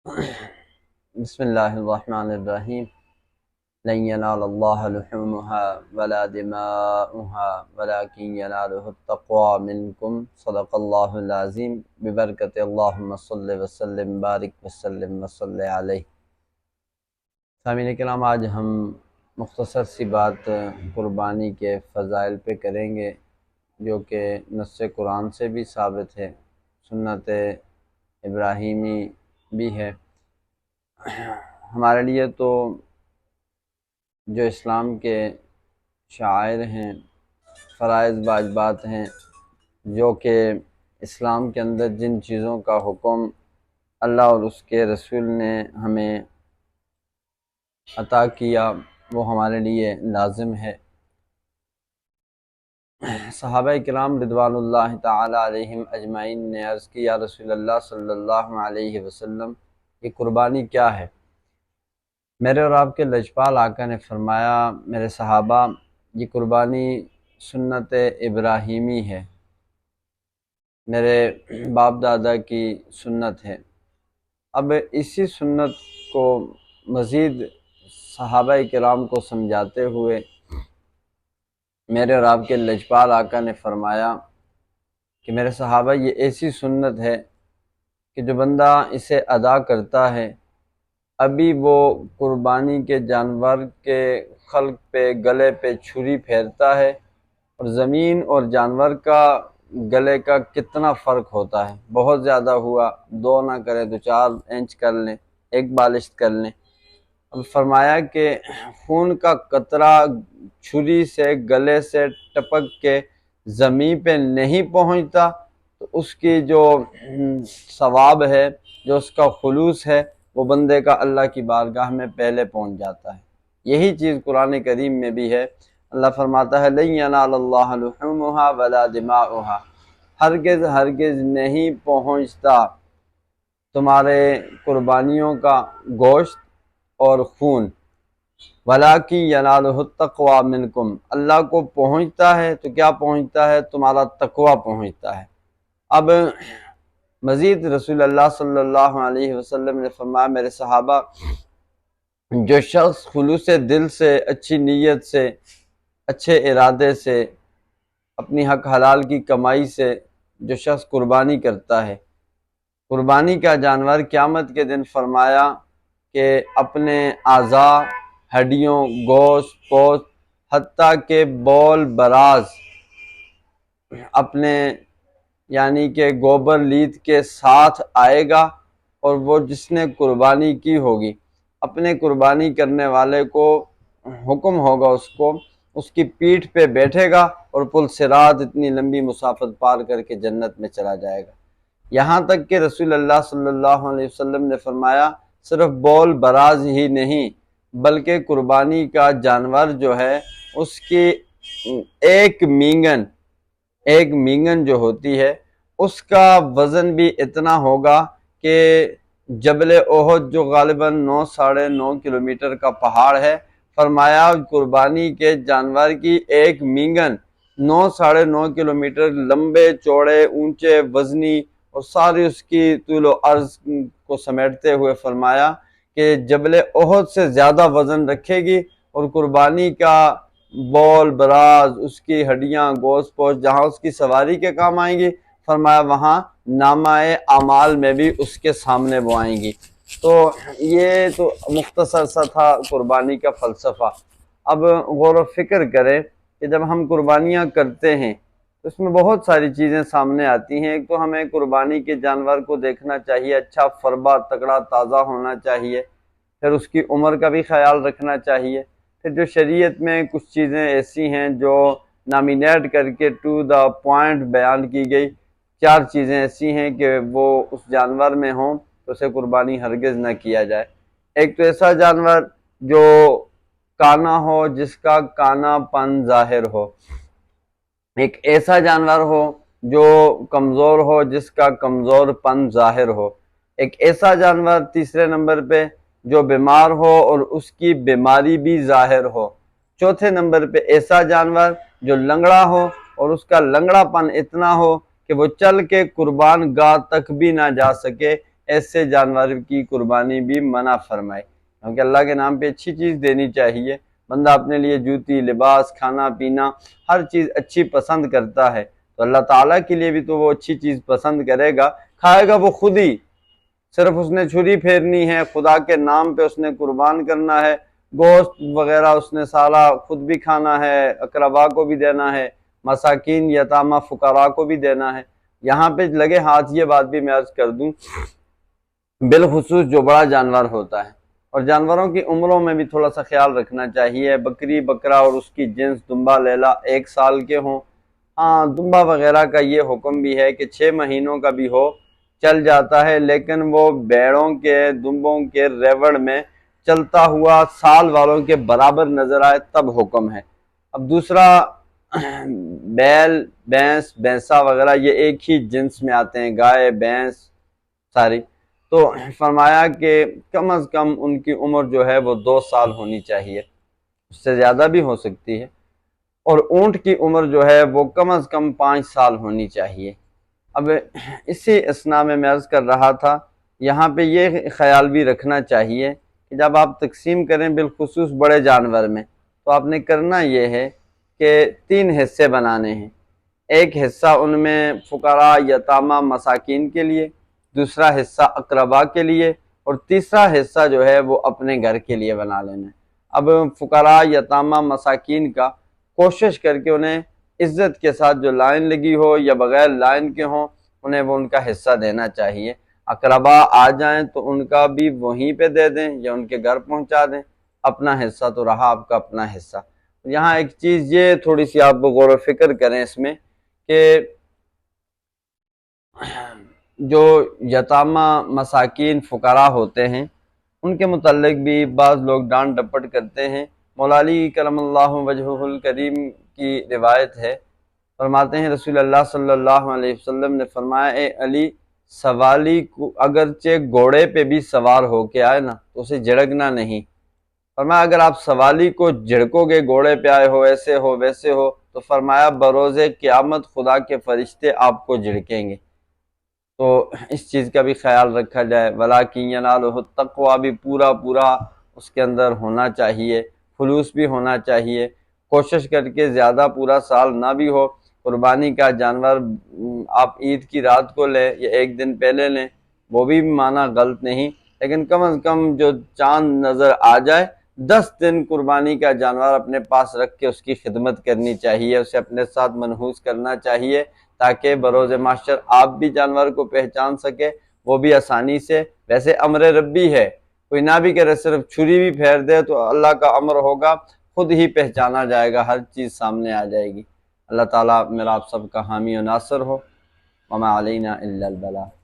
بسم اللہ الرحمن الرحیم لن ینال اللہ لحومها ولا دماؤها ولكن ینالہ التقوی منکم صدق اللہ العظیم ببرکت اللہم صلی وسلم بارک وسلم وصلی علیہ۔ سامعین کرام، آج ہم مختصر سی بات قربانی کے فضائل پہ کریں گے، جو کہ نص قرآن سے بھی ثابت ہے، سنت ابراہیمی بھی ہے۔ ہمارے لیے تو جو اسلام کے شعائر ہیں، فرائض واجبات ہیں، جو کہ اسلام کے اندر جن چیزوں کا حکم اللہ اور اس کے رسول نے ہمیں عطا کیا، وہ ہمارے لیے لازم ہے۔ صحابہ کرام رضوان اللہ تعالی علیہم اجمعین نے عرض کی، یا رسول اللہ صلی اللہ علیہ وسلم، یہ قربانی کیا ہے؟ میرے اور آپ کے لجپال آقا نے فرمایا، میرے صحابہ، یہ قربانی سنت ابراہیمی ہے، میرے باپ دادا کی سنت ہے۔ اب اسی سنت کو مزید صحابہ کرام کو سمجھاتے ہوئے میرے اور آپ کے لجپال آقا نے فرمایا کہ میرے صحابہ، یہ ایسی سنت ہے کہ جو بندہ اسے ادا کرتا ہے، ابھی وہ قربانی کے جانور کے خلق پہ، گلے پہ چھری پھیرتا ہے، اور زمین اور جانور کا گلے کا کتنا فرق ہوتا ہے۔ بہت زیادہ ہوا 2 نہ کریں تو 4 انچ کر لیں، 1 بالشت کر لیں۔ اب فرمایا کہ خون کا قطرہ چھری سے، گلے سے ٹپک کے زمین پہ نہیں پہنچتا تو اس کی جو ثواب ہے، جو اس کا خلوص ہے، وہ بندے کا اللہ کی بارگاہ میں پہلے پہنچ جاتا ہے۔ یہی چیز قرآن کریم میں بھی ہے۔ اللہ فرماتا ہے، لن ینال اللہ لحومها ولا دماؤها، ہرگز ہرگز نہیں پہنچتا تمہارے قربانیوں کا گوشت اور خون، وَلَٰكِن يَنَالُهُ التَّقْوَىٰ مِنْكُمْ، اللہ کو پہنچتا ہے تو کیا پہنچتا ہے؟ تمہارا تقوی پہنچتا ہے۔ اب مزید رسول اللہ صلی اللہ علیہ وسلم نے فرمایا، میرے صحابہ، جو شخص خلوص دل سے، اچھی نیت سے، اچھے ارادے سے، اپنی حق حلال کی کمائی سے جو شخص قربانی کرتا ہے، قربانی کا جانور قیامت کے دن فرمایا کہ اپنے اعضاء، ہڈیوں، گوشت پوست، حتیٰ کہ بول براز، اپنے یعنی کہ گوبر لید کے ساتھ آئے گا، اور وہ جس نے قربانی کی ہوگی، اپنے قربانی کرنے والے کو حکم ہوگا، اس کی پیٹھ پہ بیٹھے گا اور پل صراط اتنی لمبی مسافت پار کر کے جنت میں چلا جائے گا۔ یہاں تک کہ رسول اللہ صلی اللہ علیہ وسلم نے فرمایا، صرف بول براز ہی نہیں، بلکہ قربانی کا جانور جو ہے، اس کی ایک مینگن جو ہوتی ہے، اس کا وزن بھی اتنا ہوگا کہ جبل احد، جو غالباً 9.5 کلومیٹر کا پہاڑ ہے، فرمایا قربانی کے جانور کی ایک مینگن 9.5 کلومیٹر لمبے، چوڑے، اونچے، وزنی اور ساری اس کی طول و عرض کو سمیٹتے ہوئے فرمایا کہ جبل احد سے زیادہ وزن رکھے گی، اور قربانی کا بول براز، اس کی ہڈیاں، گوشت پوشت جہاں اس کی سواری کے کام آئیں گی، فرمایا وہاں نامہ اعمال میں بھی اس کے سامنے وہ آئیں گی۔ تو یہ تو مختصر سا تھا قربانی کا فلسفہ۔ اب غور و فکر کریں کہ جب ہم قربانیاں کرتے ہیں تو اس میں بہت ساری چیزیں سامنے آتی ہیں۔ ایک تو ہمیں قربانی کے جانور کو دیکھنا چاہیے، اچھا فربا، تگڑا، تازہ ہونا چاہیے۔ پھر اس کی عمر کا بھی خیال رکھنا چاہیے۔ پھر جو شریعت میں کچھ چیزیں ایسی ہیں جو نامینیٹ کر کے ٹو دا پوائنٹ بیان کی گئی، 4 چیزیں ایسی ہیں کہ وہ اس جانور میں ہوں تو اسے قربانی ہرگز نہ کیا جائے۔ ایک تو ایسا جانور جو کانا ہو، جس کا کانا پن ظاہر ہو۔ ایک ایسا جانور ہو جو کمزور ہو، جس کا کمزور پن ظاہر ہو۔ ایک ایسا جانور تیسرے نمبر پہ جو بیمار ہو اور اس کی بیماری بھی ظاہر ہو۔ چوتھے نمبر پہ ایسا جانور جو لنگڑا ہو اور اس کا لنگڑا پن اتنا ہو کہ وہ چل کے قربان گاہ تک بھی نہ جا سکے، ایسے جانور کی قربانی بھی منع فرمائی، کیونکہ اللہ کے نام پہ اچھی چیز دینی چاہیے۔ بندہ اپنے لیے جوتی، لباس، کھانا پینا ہر چیز اچھی پسند کرتا ہے، تو اللہ تعالیٰ کے لیے بھی تو وہ اچھی چیز پسند کرے گا، کھائے گا وہ خود ہی۔ صرف اس نے چھری پھیرنی ہے، خدا کے نام پہ اس نے قربان کرنا ہے، گوشت وغیرہ اس نے سارا خود بھی کھانا ہے، اقربا کو بھی دینا ہے، مساکین، یتامہ، فقراء کو بھی دینا ہے۔ یہاں پہ لگے ہاتھ یہ بات بھی میں عرض کر دوں، بالخصوص جو بڑا جانور ہوتا ہے، اور جانوروں کی عمروں میں بھی تھوڑا سا خیال رکھنا چاہیے۔ بکری، بکرا اور اس کی جنس دمبا، لیلا 1 سال کے ہوں۔ ہاں، دمبا وغیرہ کا یہ حکم بھی ہے کہ 6 مہینوں کا بھی ہو چل جاتا ہے، لیکن وہ بیڑوں کے، دمبوں کے ریوڑ میں چلتا ہوا سال والوں کے برابر نظر آئے تب حکم ہے۔ اب دوسرا، بیل، بھینس، بھینسا وغیرہ یہ ایک ہی جنس میں آتے ہیں، گائے، بھینس ساری، تو فرمایا کہ کم از کم ان کی عمر جو ہے وہ 2 سال ہونی چاہیے، اس سے زیادہ بھی ہو سکتی ہے، اور اونٹ کی عمر جو ہے وہ کم از کم 5 سال ہونی چاہیے۔ اب اسی اثناء میں عرض کر رہا تھا، یہاں پہ یہ خیال بھی رکھنا چاہیے کہ جب آپ تقسیم کریں بالخصوص بڑے جانور میں، تو آپ نے کرنا یہ ہے کہ 3 حصے بنانے ہیں۔ ایک حصہ ان میں فقراء، یتامہ، مساکین کے لیے، دوسرا حصہ اقربا کے لیے، اور تیسرا حصہ جو ہے وہ اپنے گھر کے لیے بنا لینا ہے۔ اب فقراء، یتامہ، مساکین کا کوشش کر کے انہیں عزت کے ساتھ، جو لائن لگی ہو یا بغیر لائن کے ہوں، انہیں وہ ان کا حصہ دینا چاہیے۔ اقربا آ جائیں تو ان کا بھی وہیں پہ دے دیں یا ان کے گھر پہنچا دیں، اپنا حصہ تو رہا آپ کا اپنا حصہ۔ یہاں ایک چیز یہ تھوڑی سی آپ غور و فکر کریں اس میں کہ جو یتامہ، مساکین، فقراء ہوتے ہیں، ان کے متعلق بھی بعض لوگ ڈانٹ ڈپٹ کرتے ہیں۔ مولا علی کرم اللہ وجہہ الکریم کی روایت ہے، فرماتے ہیں رسول اللہ صلی اللہ علیہ وسلم نے فرمایا، اے علی، سوالی کو اگرچہ گھوڑے پہ بھی سوار ہو کے آئے نا تو اسے جھڑکنا نہیں۔ فرمایا اگر آپ سوالی کو جھڑکو گے، گھوڑے پہ آئے ہو، ایسے ہو ویسے ہو، تو فرمایا بروز قیامت خدا کے فرشتے آپ کو جھڑکیں گے۔ تو اس چیز کا بھی خیال رکھا جائے۔ وَلَٰكِن يَنَالُهُ التَّقْوَىٰ بھی پورا اس کے اندر ہونا چاہیے، خلوص بھی ہونا چاہیے، کوشش کر کے زیادہ پورا سال نہ بھی ہو۔ قربانی کا جانور آپ عید کی رات کو لیں یا 1 دن پہلے لیں، وہ بھی مانا غلط نہیں، لیکن کم از کم جو چاند نظر آ جائے 10 دن قربانی کا جانور اپنے پاس رکھ کے اس کی خدمت کرنی چاہیے، اسے اپنے ساتھ منحوس کرنا چاہیے، تاکہ بروز محشر آپ بھی جانور کو پہچان سکے، وہ بھی آسانی سے۔ ویسے امر ربی ہے، کوئی نہ بھی کرے، صرف چھری بھی پھیر دے تو اللہ کا امر ہوگا، خود ہی پہچانا جائے گا، ہر چیز سامنے آ جائے گی۔ اللہ تعالیٰ میرا آپ سب کا حامی و ناصر ہو۔ وما علینا الا البلاغ۔